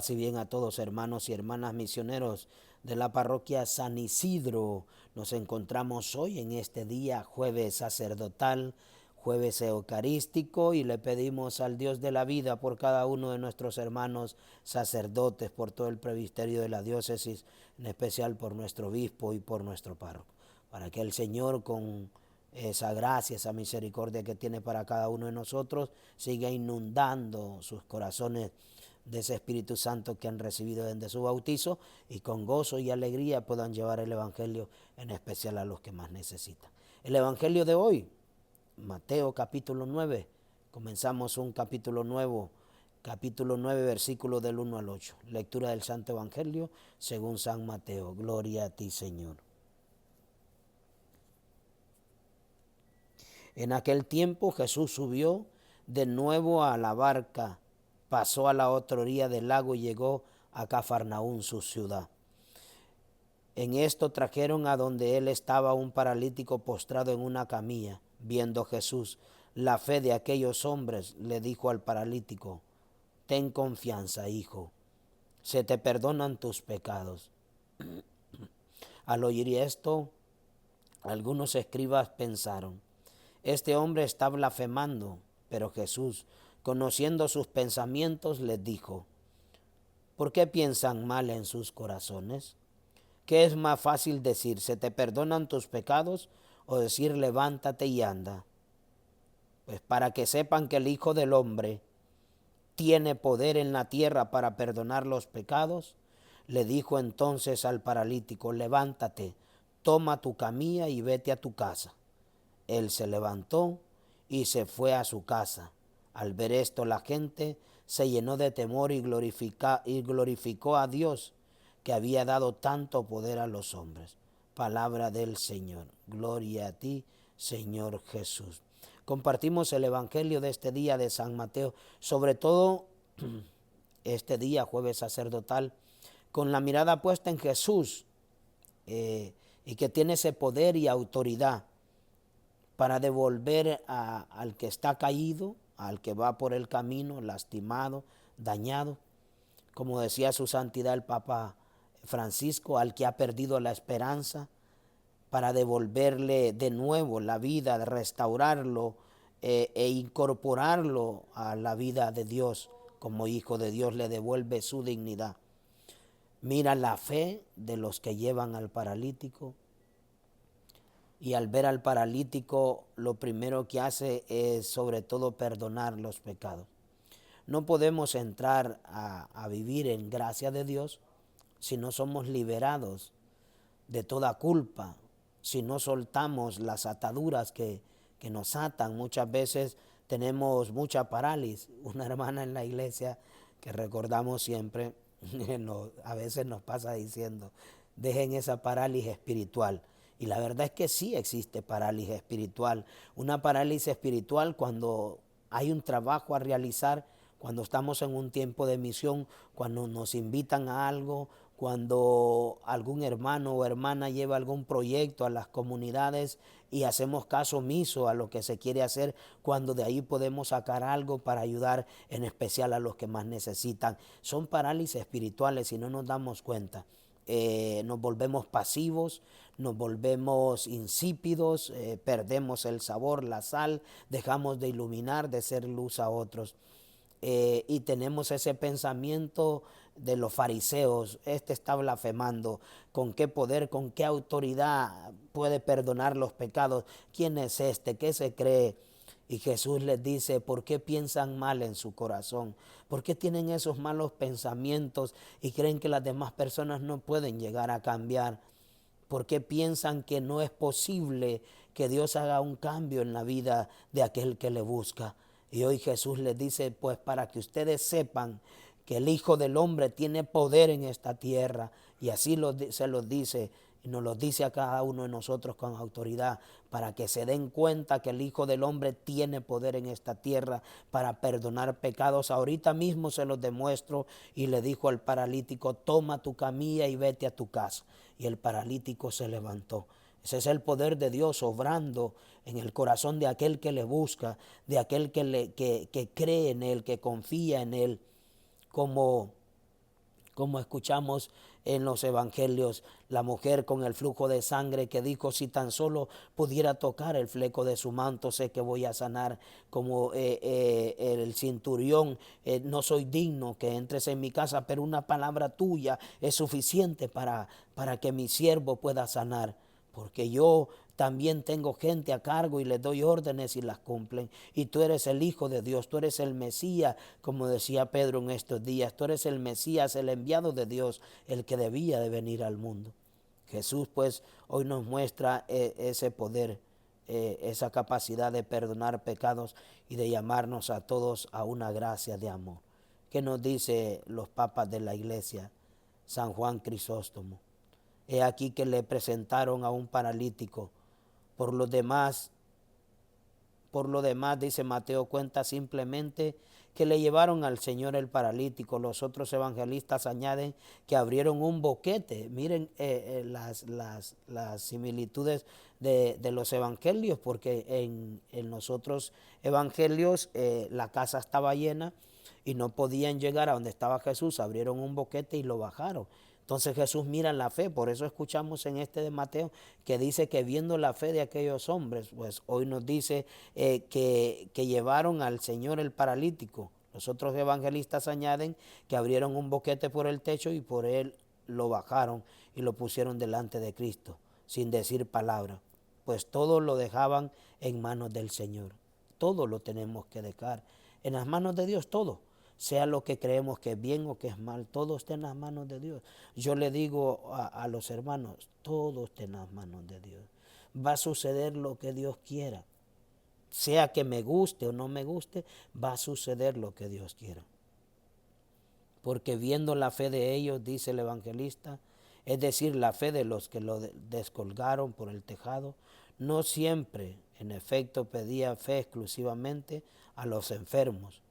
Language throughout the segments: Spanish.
Si bien a todos hermanos y hermanas misioneros de la parroquia San Isidro, nos encontramos hoy en este día, jueves sacerdotal, jueves eucarístico, y le pedimos al Dios de la vida por cada uno de nuestros hermanos sacerdotes, por todo el presbiterio de la diócesis, en especial por nuestro obispo y por nuestro párroco, para que el Señor con esa gracia, esa misericordia que tiene para cada uno de nosotros, siga inundando sus corazones de ese Espíritu Santo que han recibido desde su bautizo, y con gozo y alegría puedan llevar el Evangelio, en especial a los que más necesitan. El Evangelio de hoy, Mateo capítulo 9, comenzamos un capítulo nuevo, capítulo 9, versículos del 1 al 8. Lectura del Santo Evangelio según San Mateo. Gloria a ti, Señor. En aquel tiempo Jesús subió de nuevo a la barca, pasó a la otra orilla del lago y llegó a Cafarnaún, su ciudad. En esto trajeron a donde él estaba un paralítico postrado en una camilla. Viendo Jesús la fe de aquellos hombres, le dijo al paralítico: ten confianza, hijo, se te perdonan tus pecados. Al oír esto, algunos escribas pensaron: este hombre está blasfemando. Pero Jesús, conociendo sus pensamientos, les dijo: ¿por qué piensan mal en sus corazones? ¿Qué es más fácil decir, se te perdonan tus pecados, o decir, levántate y anda? Pues para que sepan que el Hijo del Hombre tiene poder en la tierra para perdonar los pecados, le dijo entonces al paralítico: levántate, toma tu camilla y vete a tu casa. Él se levantó y se fue a su casa. Al ver esto, la gente se llenó de temor y glorificó a Dios, que había dado tanto poder a los hombres. Palabra del Señor. Gloria a ti, Señor Jesús. Compartimos el Evangelio de este día de San Mateo, sobre todo este día, jueves sacerdotal, con la mirada puesta en Jesús, y que tiene ese poder y autoridad para devolver al que está caído, al que va por el camino, lastimado, dañado, como decía su santidad el Papa Francisco, al que ha perdido la esperanza, para devolverle de nuevo la vida, restaurarlo e incorporarlo a la vida de Dios. Como hijo de Dios le devuelve su dignidad. Mira la fe de los que llevan al paralítico, y al ver al paralítico lo primero que hace es sobre todo perdonar los pecados. No podemos entrar a vivir en gracia de Dios si no somos liberados de toda culpa, si no soltamos las ataduras que nos atan. Muchas veces tenemos mucha parálisis. Una hermana en la iglesia que recordamos siempre, a veces nos pasa diciendo: dejen esa parálisis espiritual. Y la verdad es que sí existe parálisis espiritual. Una parálisis espiritual cuando hay un trabajo a realizar, cuando estamos en un tiempo de misión, cuando nos invitan a algo, cuando algún hermano o hermana lleva algún proyecto a las comunidades y hacemos caso omiso a lo que se quiere hacer, cuando de ahí podemos sacar algo para ayudar en especial a los que más necesitan. Son parálisis espirituales y no nos damos cuenta. Nos volvemos pasivos, nos volvemos insípidos, perdemos el sabor, la sal, dejamos de iluminar, de ser luz a otros. Y tenemos ese pensamiento de los fariseos: este está blasfemando, ¿con qué poder, con qué autoridad puede perdonar los pecados? ¿Quién es este? ¿Qué se cree? Y Jesús les dice: ¿por qué piensan mal en su corazón? ¿Por qué tienen esos malos pensamientos y creen que las demás personas no pueden llegar a cambiar? ¿Por qué piensan que no es posible que Dios haga un cambio en la vida de aquel que le busca? Y hoy Jesús les dice: pues para que ustedes sepan que el Hijo del Hombre tiene poder en esta tierra, y así se los dice, y nos los dice a cada uno de nosotros con autoridad, para que se den cuenta que el Hijo del Hombre tiene poder en esta tierra para perdonar pecados. Ahorita mismo se los demuestro. Y le dijo al paralítico: toma tu camilla y vete a tu casa. Y el paralítico se levantó. Ese es el poder de Dios obrando en el corazón de aquel que le busca, de aquel que cree en Él, que confía en Él. Como como escuchamos en los evangelios, la mujer con el flujo de sangre que dijo, si tan solo pudiera tocar el fleco de su manto, sé que voy a sanar. Como el centurión, no soy digno que entres en mi casa, pero una palabra tuya es suficiente para que mi siervo pueda sanar, porque yo también tengo gente a cargo y les doy órdenes y las cumplen. Y tú eres el Hijo de Dios, tú eres el Mesías, como decía Pedro en estos días. Tú eres el Mesías, el enviado de Dios, el que debía de venir al mundo. Jesús pues hoy nos muestra ese poder, esa capacidad de perdonar pecados y de llamarnos a todos a una gracia de amor. ¿Qué nos dice los papas de la iglesia? San Juan Crisóstomo. He aquí que le presentaron a un paralítico. Por lo demás, dice Mateo, cuenta simplemente que le llevaron al Señor el paralítico. Los otros evangelistas añaden que abrieron un boquete. Miren las similitudes de los evangelios, porque en los otros evangelios la casa estaba llena y no podían llegar a donde estaba Jesús. Abrieron un boquete y lo bajaron. Entonces Jesús mira la fe, por eso escuchamos en este de Mateo que dice que viendo la fe de aquellos hombres, pues hoy nos dice que llevaron al Señor el paralítico. Los otros evangelistas añaden que abrieron un boquete por el techo y por él lo bajaron y lo pusieron delante de Cristo, sin decir palabra. Pues todo lo dejaban en manos del Señor. Todo lo tenemos que dejar en las manos de Dios, todo. Sea lo que creemos que es bien o que es mal, todo está en las manos de Dios. Yo le digo a los hermanos, todo está en las manos de Dios. Va a suceder lo que Dios quiera. Sea que me guste o no me guste, va a suceder lo que Dios quiera. Porque viendo la fe de ellos, dice el evangelista, es decir, la fe de los que lo descolgaron por el tejado, no siempre, en efecto, pedía fe exclusivamente a los enfermos.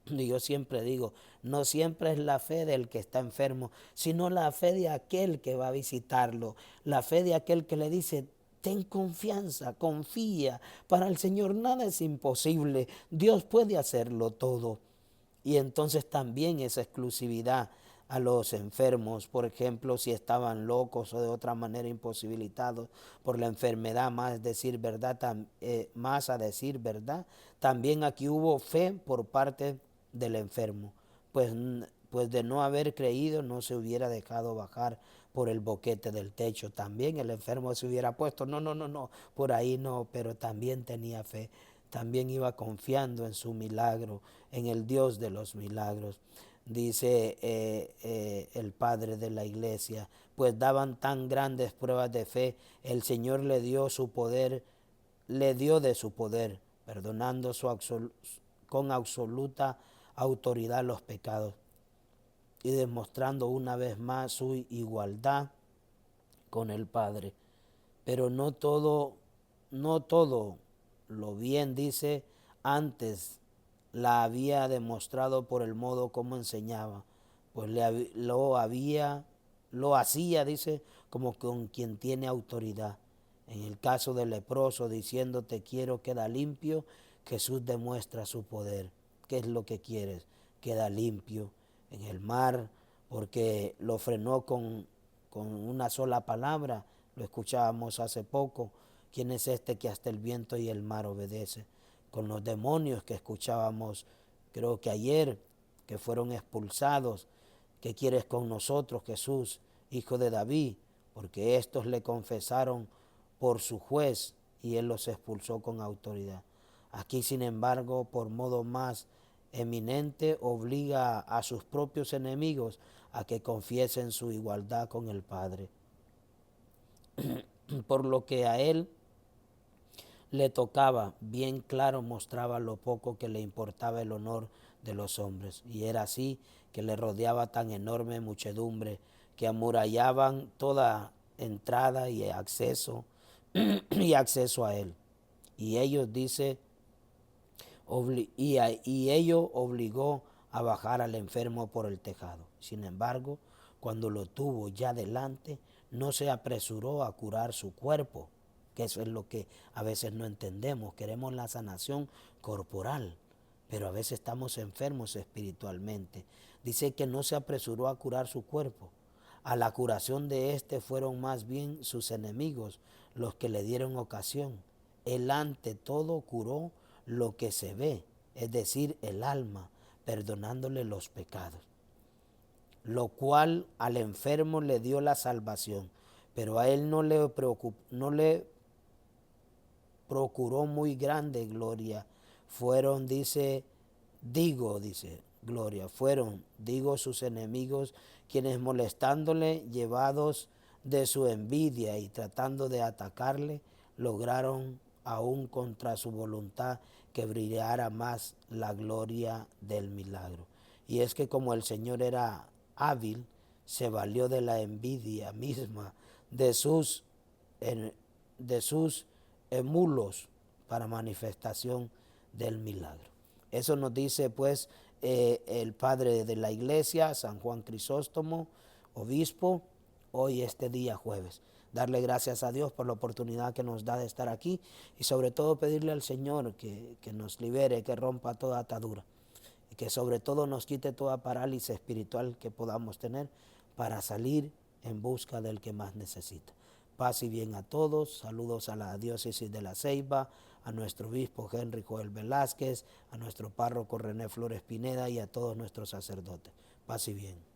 Y yo siempre digo, no siempre es la fe del que está enfermo, sino la fe de aquel que va a visitarlo, la fe de aquel que le dice, ten confianza, confía, para el Señor nada es imposible, Dios puede hacerlo todo. Y entonces también esa exclusividad a los enfermos, por ejemplo, si estaban locos o de otra manera imposibilitados por la enfermedad, más a decir verdad, también aquí hubo fe por parte del enfermo, pues de no haber creído no se hubiera dejado bajar por el boquete del techo. También el enfermo se hubiera puesto, no, por ahí no, pero también tenía fe, también iba confiando en su milagro, en el Dios de los milagros. Dice el padre de la iglesia, pues daban tan grandes pruebas de fe, el Señor le dio su poder, le dio de su poder, perdonando con absoluta autoridad los pecados y demostrando una vez más su igualdad con el Padre. Pero no todo lo bien, dice, antes la había demostrado por el modo como enseñaba, pues lo hacía, dice, como con quien tiene autoridad. En el caso del leproso, diciendo te quiero, queda limpio, Jesús demuestra su poder. ¿Qué es lo que quieres? Queda limpio. En el mar, porque lo frenó con una sola palabra, lo escuchábamos hace poco. ¿Quién es este que hasta el viento y el mar obedece? Con los demonios que escuchábamos, creo que ayer, que fueron expulsados. ¿Qué quieres con nosotros, Jesús, hijo de David? Porque estos le confesaron por su juez y él los expulsó con autoridad. Aquí, sin embargo, por modo más eminente, obliga a sus propios enemigos a que confiesen su igualdad con el Padre. Por lo que a él le tocaba, bien claro mostraba lo poco que le importaba el honor de los hombres. Y era así que le rodeaba tan enorme muchedumbre que amurallaban toda entrada y acceso a él. Y ellos y ello obligó a bajar al enfermo por el tejado. Sin embargo, cuando lo tuvo ya delante, no se apresuró a curar su cuerpo, que eso es lo que a veces no entendemos. Queremos la sanación corporal, pero a veces estamos enfermos espiritualmente. Dice que no se apresuró a curar su cuerpo. A la curación de éste fueron más bien sus enemigos los que le dieron ocasión. Él ante todo curó lo que se ve, es decir, el alma, perdonándole los pecados, lo cual al enfermo le dio la salvación, pero a él no le procuró muy grande gloria. Fueron, dice, gloria, fueron, sus enemigos, quienes molestándole, llevados de su envidia y tratando de atacarle, lograron aún contra su voluntad que brillara más la gloria del milagro. Y es que como el Señor era hábil, se valió de la envidia misma de sus emulos para manifestación del milagro. Eso nos dice pues el padre de la iglesia, San Juan Crisóstomo, obispo, hoy este día jueves. Darle gracias a Dios por la oportunidad que nos da de estar aquí y sobre todo pedirle al Señor que nos libere, que rompa toda atadura y que sobre todo nos quite toda parálisis espiritual que podamos tener para salir en busca del que más necesita. Paz y bien a todos. Saludos a la diócesis de La Ceiba, a nuestro obispo Henry Joel Velázquez, a nuestro párroco René Flores Pineda y a todos nuestros sacerdotes. Paz y bien.